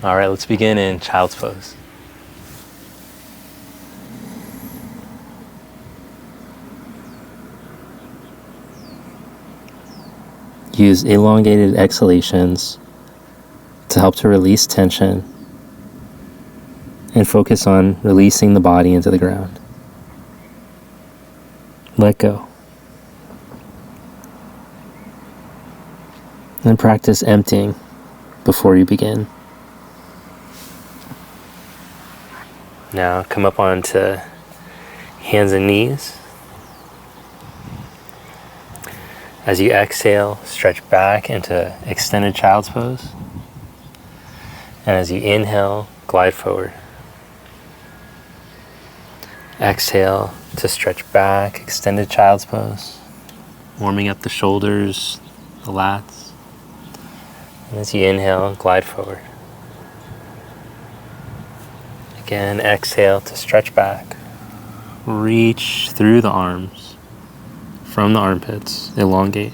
All right, let's begin in child's pose. Use elongated exhalations to help to release tension and focus on releasing the body into the ground. Let go. And practice emptying before you begin. Now come up onto hands and knees. As you exhale, stretch back into extended child's pose. And as you inhale, glide forward. Exhale to stretch back, extended child's pose. Warming up the shoulders, the lats. And as you inhale, glide forward. Again, exhale to stretch back. Reach through the arms, from the armpits, elongate.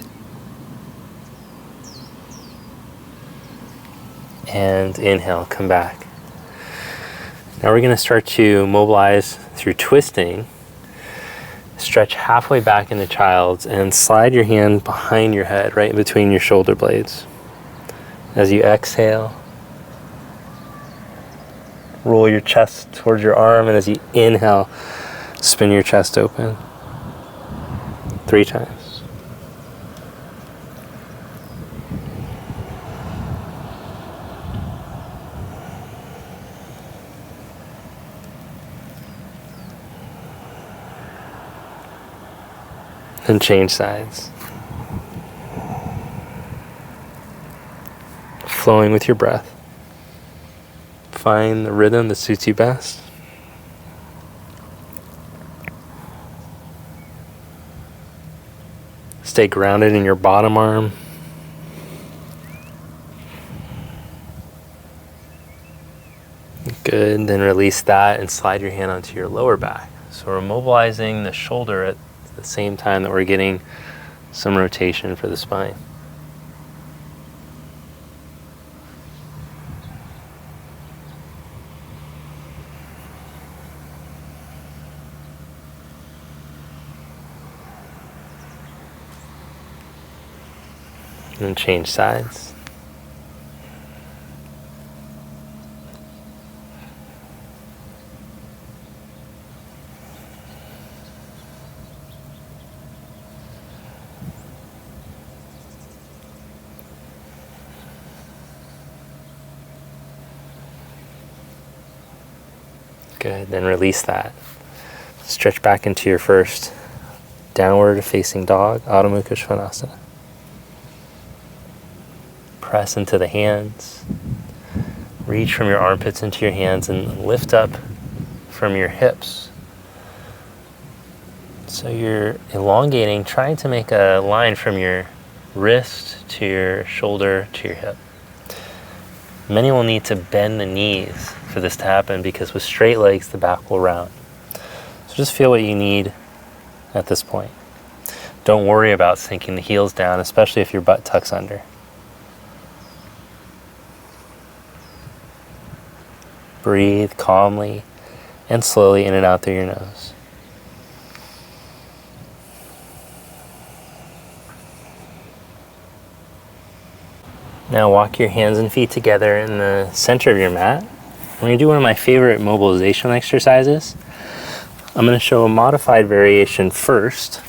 And inhale, come back. Now we're going to start to mobilize through twisting. Stretch halfway back into child's and slide your hand behind your head, right in between your shoulder blades. As you exhale, roll your chest towards your arm, and as you inhale, spin your chest open 3 times. And change sides. Flowing with your breath. Find the rhythm that suits you best. Stay grounded in your bottom arm. Good, then release that and slide your hand onto your lower back. So we're mobilizing the shoulder at the same time that we're getting some rotation for the spine. And change sides. Good, then release that. Stretch back into your first downward facing dog, Adho Mukha Svanasana. Press into the hands. Reach from your armpits into your hands and lift up from your hips. So you're elongating, trying to make a line from your wrist to your shoulder to your hip. Many will need to bend the knees for this to happen because with straight legs, the back will round. So just feel what you need at this point. Don't worry about sinking the heels down, especially if your butt tucks under. Breathe calmly and slowly in and out through your nose. Now walk your hands and feet together in the center of your mat. We're going to do one of my favorite mobilization exercises. I'm going to show a modified variation first,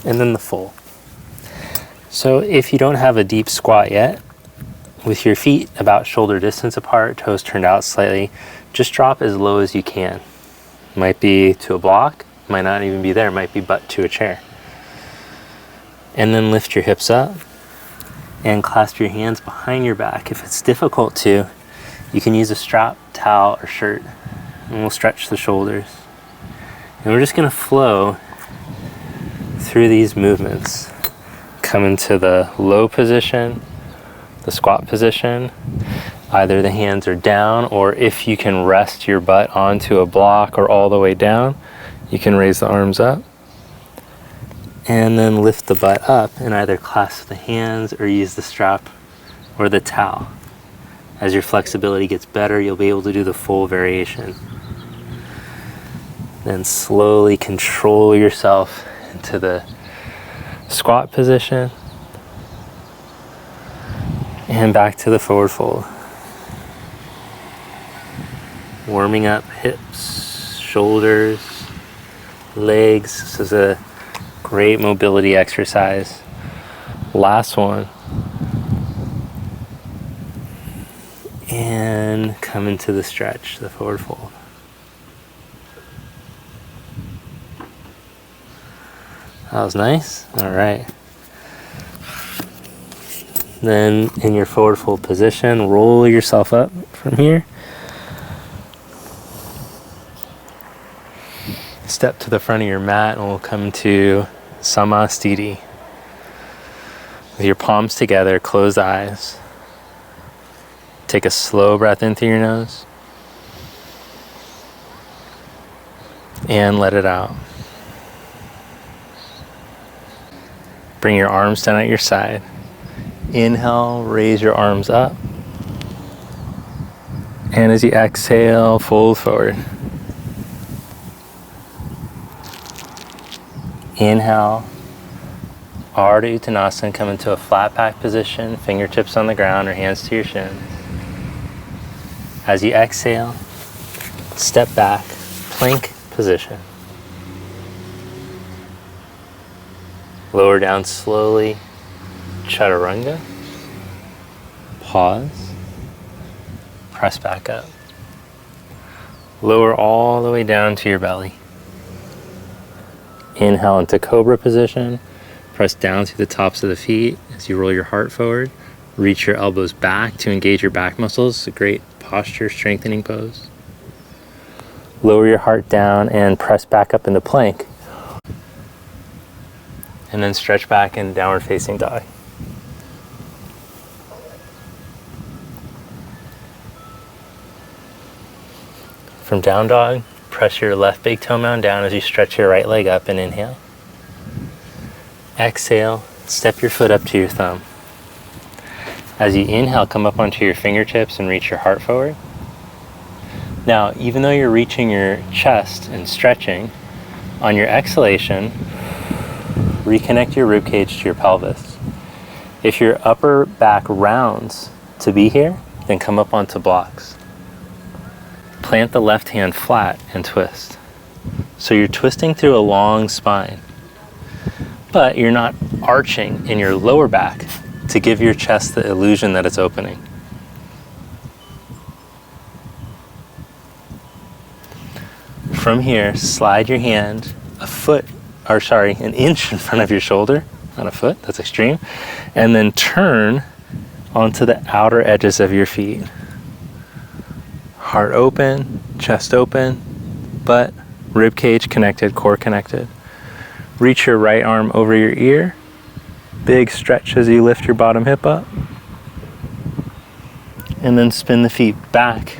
and then the full. So if you don't have a deep squat yet, with your feet about shoulder distance apart, toes turned out slightly, just drop as low as you can. Might be to a block, might not even be there, might be butt to a chair. And then lift your hips up and clasp your hands behind your back. If it's difficult to, you can use a strap, towel, or shirt, and we'll stretch the shoulders. And we're just gonna flow through these movements. Come into the low position, the squat position. Either the hands are down, or if you can rest your butt onto a block or all the way down, you can raise the arms up. And then lift the butt up and either clasp the hands or use the strap or the towel. As your flexibility gets better, you'll be able to do the full variation. Then slowly control yourself into the squat position and back to the forward fold. Warming up hips, shoulders, legs. This is a great mobility exercise. Last one. And come into the stretch, the forward fold. That was nice. All right. Then in your forward fold position, roll yourself up from here. Step to the front of your mat and we'll come to Samastiti. With your palms together, close the eyes. Take a slow breath in through your nose. And let it out. Bring your arms down at your side. Inhale, raise your arms up. And as you exhale, fold forward. Inhale, Ardha Uttanasana, come into a flat back position, fingertips on the ground or hands to your shins. As you exhale, step back, plank position. Lower down slowly, Chaturanga. Pause, press back up. Lower all the way down to your belly. Inhale into Cobra position. Press down through the tops of the feet as you roll your heart forward. Reach your elbows back to engage your back muscles. It's a great posture strengthening pose. Lower your heart down and press back up into plank. And then stretch back in downward facing dog. From down dog, press your left big toe mound down as you stretch your right leg up and inhale. Exhale, step your foot up to your thumb. As you inhale, come up onto your fingertips and reach your heart forward. Now, even though you're reaching your chest and stretching, on your exhalation, reconnect your rib cage to your pelvis. If your upper back rounds to be here, then come up onto blocks. Plant the left hand flat and twist. So you're twisting through a long spine, but you're not arching in your lower back to give your chest the illusion that it's opening. From here, slide your hand an inch in front of your shoulder, not a foot, that's extreme, and then turn onto the outer edges of your feet. Heart open, chest open, butt, rib cage connected, core connected. Reach your right arm over your ear. Big stretch as you lift your bottom hip up. And then spin the feet back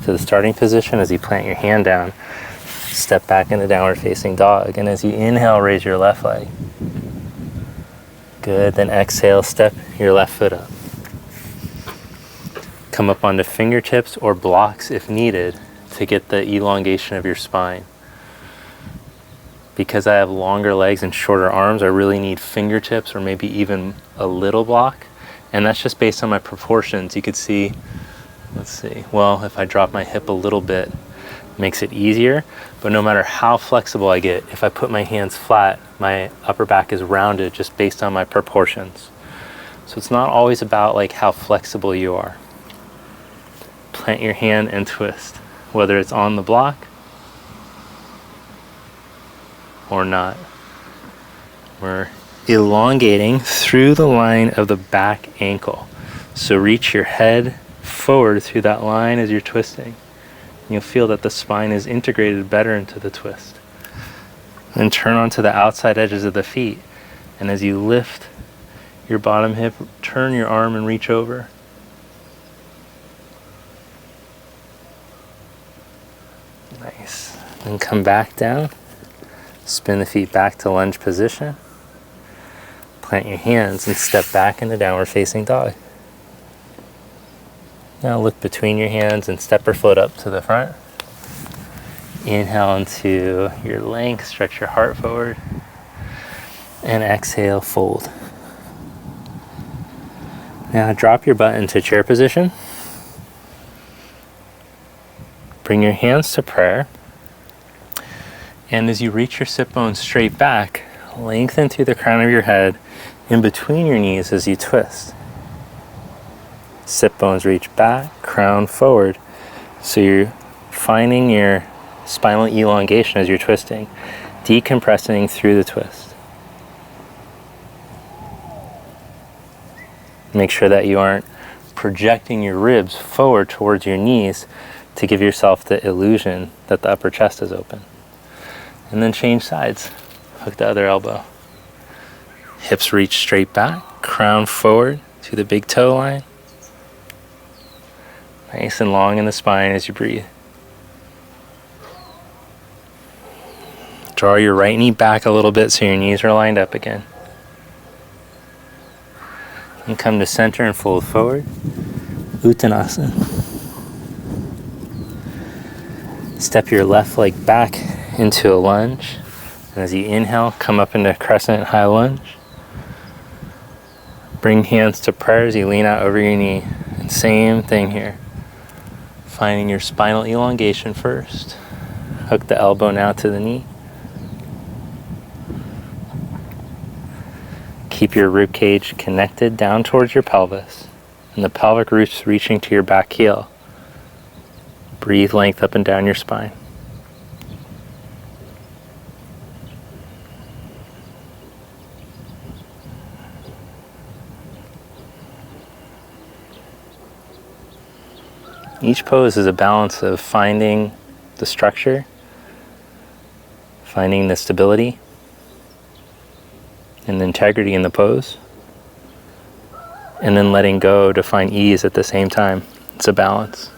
to the starting position as you plant your hand down. Step back into downward facing dog. And as you inhale, raise your left leg. Good, then exhale, step your left foot up. Come up onto fingertips or blocks if needed to get the elongation of your spine. Because I have longer legs and shorter arms, I really need fingertips or maybe even a little block. And that's just based on my proportions. You could see, well, if I drop my hip a little bit, it makes it easier. But no matter how flexible I get, if I put my hands flat, my upper back is rounded just based on my proportions. So it's not always about like how flexible you are. Plant your hand and twist, whether it's on the block or not. We're elongating through the line of the back ankle. So reach your head forward through that line as you're twisting. You'll feel that the spine is integrated better into the twist. Then turn onto the outside edges of the feet. And as you lift your bottom hip, turn your arm and reach over. Nice. Then come back down. Spin the feet back to lunge position. Plant your hands and step back into downward facing dog. Now look between your hands and step or float up to the front. Inhale into your length, stretch your heart forward. And exhale, fold. Now drop your butt into chair position. Bring your hands to prayer. And as you reach your sit bones straight back, lengthen through the crown of your head in between your knees as you twist. Sit bones reach back, crown forward. So you're finding your spinal elongation as you're twisting, decompressing through the twist. Make sure that you aren't projecting your ribs forward towards your knees to give yourself the illusion that the upper chest is open. And then change sides. Hook the other elbow. Hips reach straight back, crown forward to the big toe line. Nice and long in the spine as you breathe. Draw your right knee back a little bit so your knees are lined up again. And come to center and fold forward. Uttanasana. Step your left leg back into a lunge. And as you inhale, come up into crescent high lunge. Bring hands to prayer as you lean out over your knee. And same thing here. Finding your spinal elongation first. Hook the elbow now to the knee. Keep your rib cage connected down towards your pelvis and the pelvic roots reaching to your back heel. Breathe length up and down your spine. Each pose is a balance of finding the structure, finding the stability, and the integrity in the pose, and then letting go to find ease at the same time. It's a balance.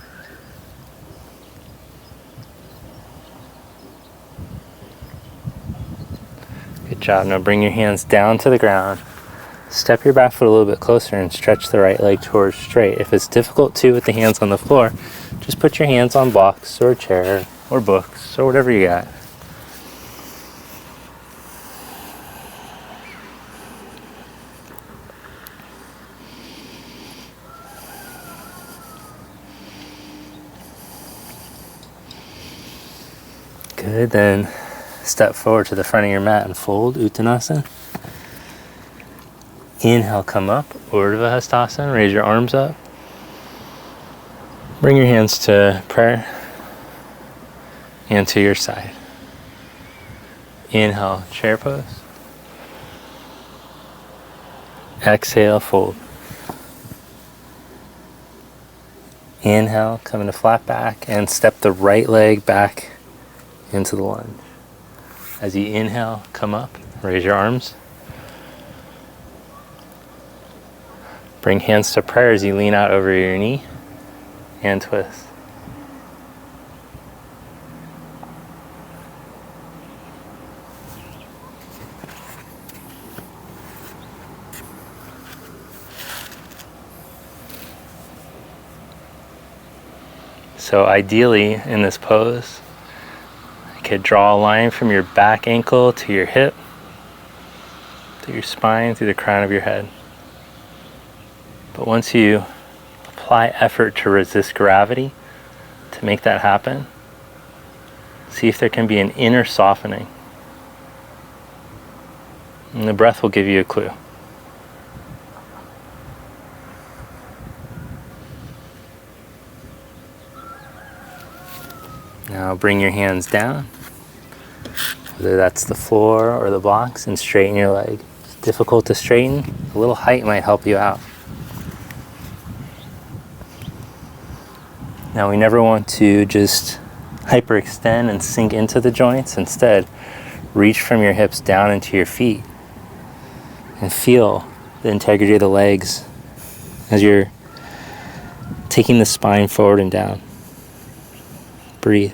Good job. Now bring your hands down to the ground. Step your back foot a little bit closer and stretch the right leg towards straight. If it's difficult to with the hands on the floor, just put your hands on blocks or a chair or books or whatever you got. Good, then step forward to the front of your mat and fold, Uttanasana. Inhale, come up, Urdhva Hastasana, raise your arms up. Bring your hands to prayer and to your side. Inhale, chair pose. Exhale, fold. Inhale, come into flat back and step the right leg back into the lunge. As you inhale, come up, raise your arms. Bring hands to prayer as you lean out over your knee and twist. So ideally in this pose, you could draw a line from your back ankle to your hip, to your spine, through the crown of your head. But once you apply effort to resist gravity to make that happen, see if there can be an inner softening. And the breath will give you a clue. Now bring your hands down, whether that's the floor or the blocks, and straighten your leg. If it's difficult to straighten, a little height might help you out. Now we never want to just hyperextend and sink into the joints. Instead, reach from your hips down into your feet and feel the integrity of the legs as you're taking the spine forward and down. Breathe.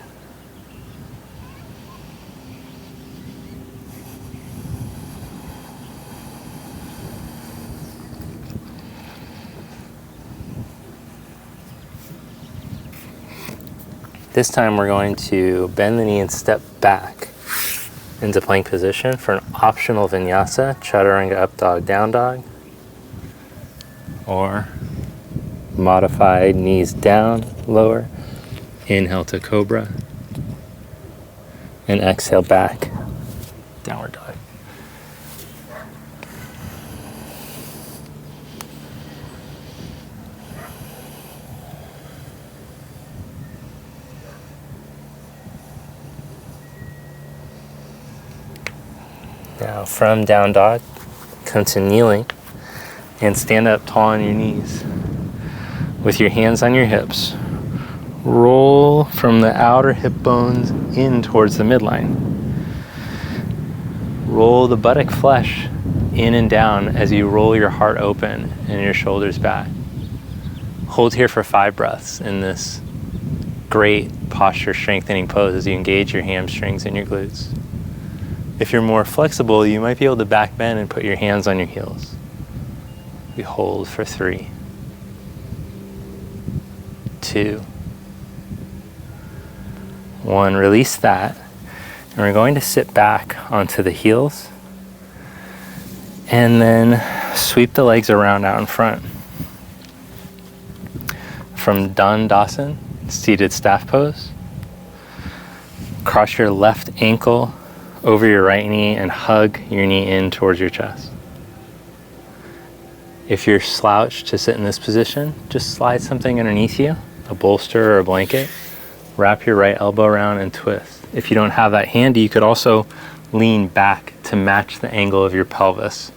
This time we're going to bend the knee and step back into plank position for an optional vinyasa, chaturanga up dog, down dog, or modified knees down, lower, inhale to cobra, and exhale back, downward dog. Now from down dog, come to kneeling and stand up tall on your knees with your hands on your hips. Roll from the outer hip bones in towards the midline. Roll the buttock flesh in and down as you roll your heart open and your shoulders back. Hold here for 5 breaths in this great posture strengthening pose as you engage your hamstrings and your glutes. If you're more flexible, you might be able to back bend and put your hands on your heels. We hold for 3, 2, 1. Release that. And we're going to sit back onto the heels and then sweep the legs around out in front. From Dandasana, seated staff pose, cross your left ankle over your right knee and hug your knee in towards your chest. If you're slouched to sit in this position, just slide something underneath you, a bolster or a blanket. Wrap your right elbow around and twist. If you don't have that handy, you could also lean back to match the angle of your pelvis,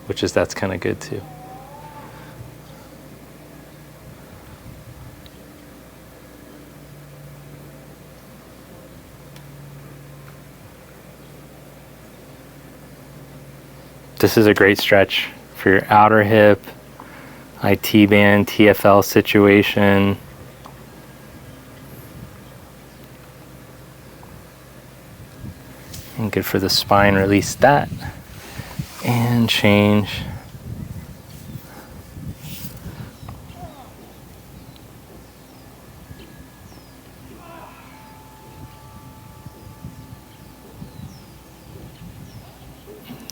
that's kind of good too. This is a great stretch for your outer hip, IT band, TFL situation. And good for the spine. Release that and change.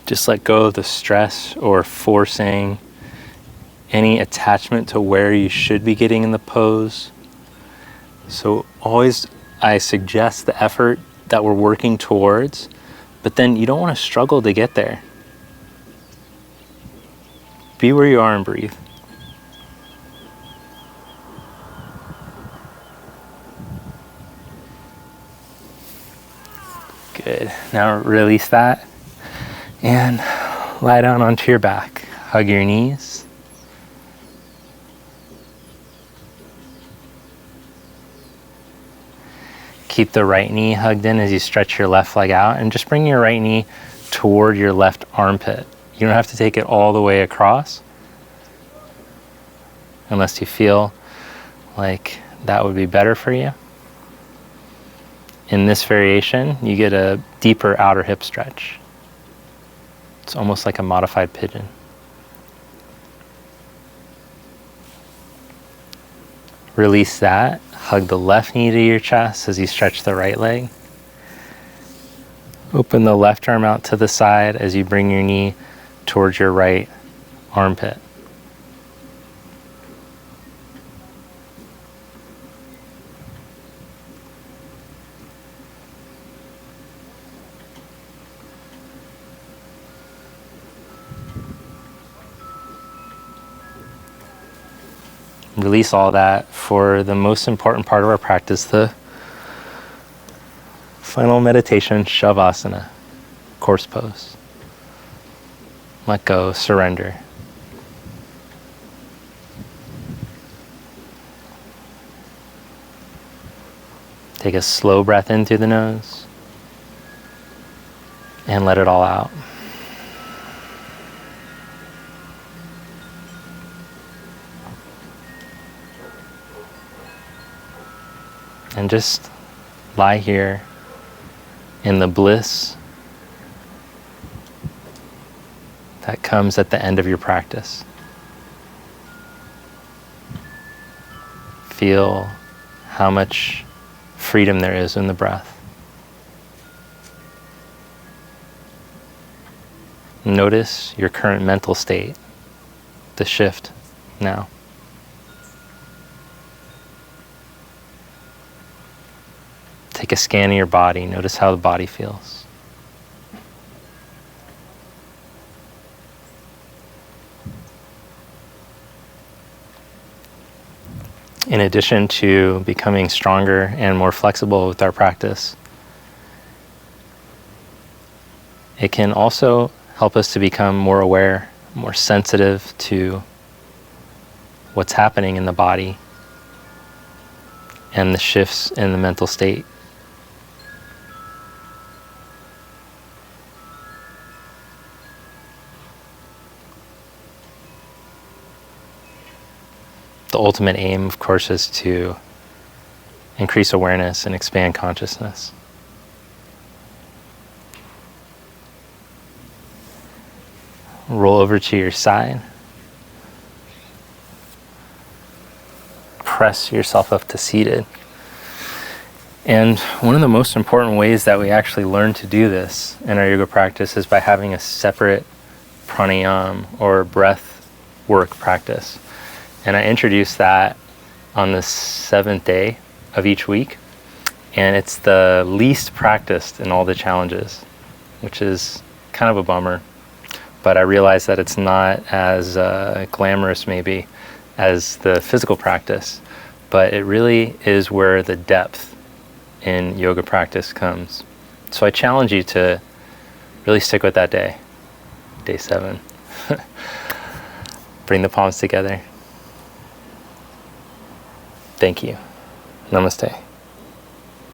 Just let go of the stress or forcing any attachment to where you should be getting in the pose. So always I suggest the effort that we're working towards, but then you don't want to struggle to get there. Be where you are and breathe. Good. Now release that and lie down onto your back. Hug your knees. Keep the right knee hugged in as you stretch your left leg out, and just bring your right knee toward your left armpit. You don't have to take it all the way across unless you feel like that would be better for you. In this variation, you get a deeper outer hip stretch. It's almost like a modified pigeon. Release that. Hug the left knee to your chest as you stretch the right leg. Open the left arm out to the side as you bring your knee towards your right armpit. Release all that for the most important part of our practice, the final meditation, Shavasana, corpse pose. Let go, surrender. Take a slow breath in through the nose and let it all out. And just lie here in the bliss that comes at the end of your practice. Feel how much freedom there is in the breath. Notice your current mental state, the shift now. Take a scan of your body. Notice how the body feels. In addition to becoming stronger and more flexible with our practice, it can also help us to become more aware, more sensitive to what's happening in the body and the shifts in the mental state. The ultimate aim, of course, is to increase awareness and expand consciousness. Roll over to your side. Press yourself up to seated. And one of the most important ways that we actually learn to do this in our yoga practice is by having a separate pranayama or breath work practice. And I introduced that on the 7th day of each week. And it's the least practiced in all the challenges, which is kind of a bummer. But I realize that it's not as glamorous maybe as the physical practice, but it really is where the depth in yoga practice comes. So I challenge you to really stick with that day, day 7. Bring the palms together. Thank you. Namaste.